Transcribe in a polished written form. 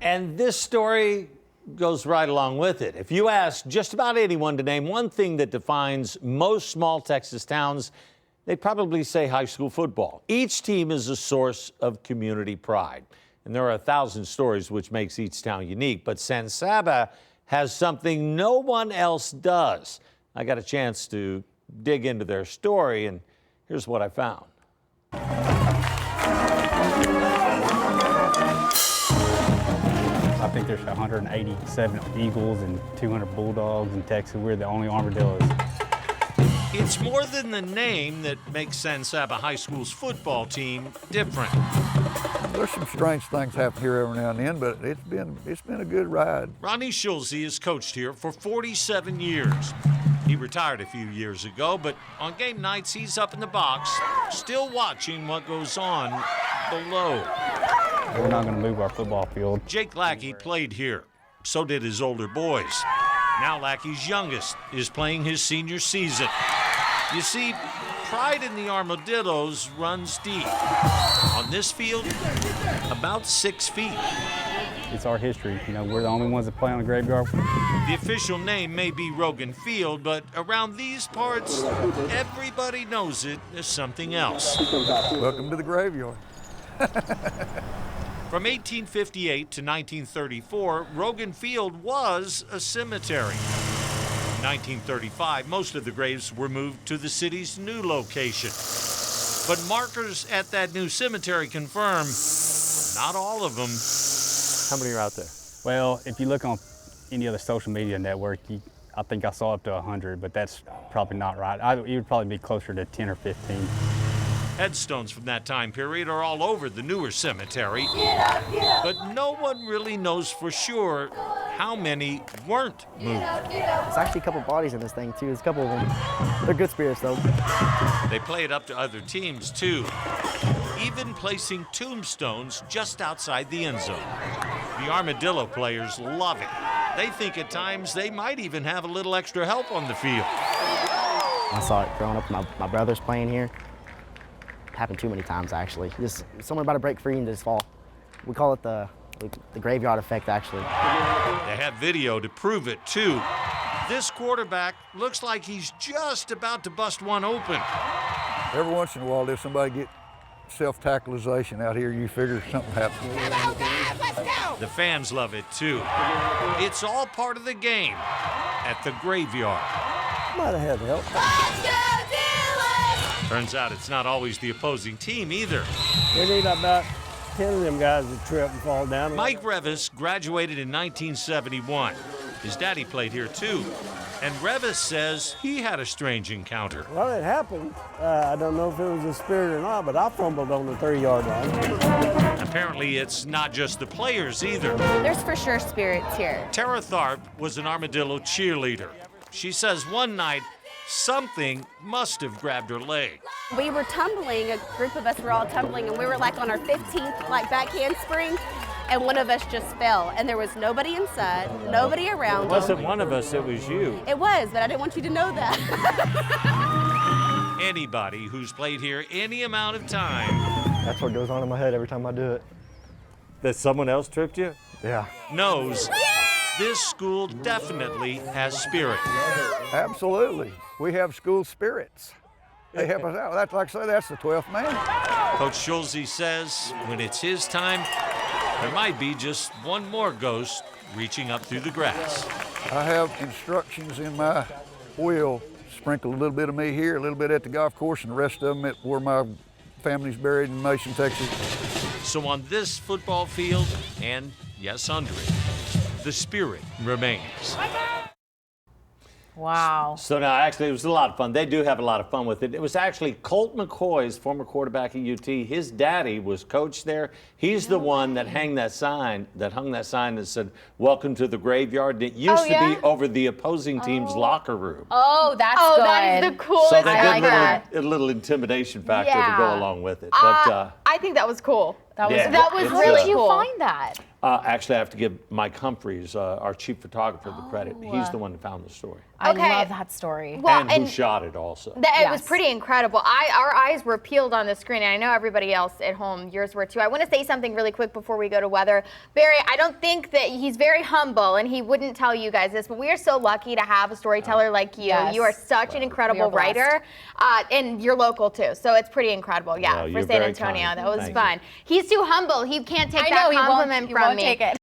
And this story goes right along with it. If you ask just about anyone to name one thing that defines most small Texas towns, they'd probably say high school football. Each team is a source of community pride. And there are 1,000 stories which makes each town unique. But San Saba has something no one else does. I got a chance to dig into their story, and here's what I found. I think there's 187 eagles and 200 bulldogs in Texas. We're the only armadillos. It's more than the name that makes San Saba High School's football team different. There's some strange things happen here every now and then, but it's been a good ride. Ronnie Schulze has coached here for 47 years. He retired a few years ago, but on game nights he's up in the box, still watching what goes on below. We're not going to move our football field. Jake Lackey played here. So did his older boys. Now Lackey's youngest is playing his senior season. You see, pride in the Armadillos runs deep. On this field, about 6 feet. It's our history. You know, we're the only ones that play on the graveyard. The official name may be Rogan Field, but around these parts, everybody knows it as something else. Welcome to the graveyard. From 1858 to 1934, Rogan Field was a cemetery. In 1935, most of the graves were moved to the city's new location. But markers at that new cemetery confirm not all of them. How many are out there? Well, if you look on any other social media network, I think I saw up to 100, but that's probably not right. It would probably be closer to 10 or 15. Headstones from that time period are all over the newer cemetery, but no one really knows for sure how many weren't moved. There's actually a couple bodies in this thing, too. There's a couple of them. They're good spirits, though. They play it up to other teams, too, even placing tombstones just outside the end zone. The Armadillo players love it. They think at times they might even have a little extra help on the field. I saw it growing up. My brother's playing here. Happened too many times, actually. Just someone about to break free and just fall. We call it the graveyard effect, actually. They have video to prove it, too. This quarterback looks like he's just about to bust one open. Every once in a while, if somebody get self-tackleization out here, you figure something happened. The fans love it, too. It's all part of the game at the graveyard. Might have had help. Turns out it's not always the opposing team either. We need about 10 of them guys to trip and fall down. Mike Revis graduated in 1971. His daddy played here too. And Revis says he had a strange encounter. Well, it happened. I don't know if it was a spirit or not, but I fumbled on the 3-yard line. Apparently it's not just the players either. There's for sure spirits here. Tara Tharp was an Armadillo cheerleader. She says one night, something must have grabbed her leg. We were tumbling, a group of us were all tumbling, and we were like on our 15th back handspring, and one of us just fell, and there was nobody inside, nobody around. It wasn't one of us, it was you. It was, but I didn't want you to know that. Anybody who's played here any amount of time. That's what goes on in my head every time I do it. That someone else tripped you? Yeah. Knows this school definitely has spirit. Absolutely. We have school spirits. They help us out. That's like I say, that's the 12th man. Coach Schulze says when it's his time, there might be just one more ghost reaching up through the grass. I have instructions in my will. Sprinkle a little bit of me here, a little bit at the golf course, and the rest of them at where my family's buried in Mason, Texas. So on this football field, and yes, under it, the spirit remains. Wow. So now, actually, it was a lot of fun. They do have a lot of fun with it. It was actually Colt McCoy's former quarterback at UT. His daddy was coach there. He's the one that hung that sign that said, "Welcome to the graveyard." And it used to be over the opposing team's locker room. Oh, that's good. That is the coolest. So they I did like a little intimidation factor to Yeah. go along with it. But I think that was cool. That was it's, really How cool. How did you find that? actually, I have to give Mike Humphreys, our chief photographer, the credit. He's the one that found the story. I Okay. love that story. Well, and who shot it also. It was Yes. pretty incredible. Our eyes were peeled on the screen, and I know everybody else at home, yours were too. I want to say something really quick before we go to weather. Barry, I don't think that he's very humble, and he wouldn't tell you guys this, but we are so lucky to have a storyteller like you. Yes. You are such an incredible blessed. writer, and you're local too, so it's pretty incredible. Yeah, Well, for you're San very Antonio, kind. that was Thank fun. He's too humble. He can't take I that know, he won't- compliment he from won't me. take it.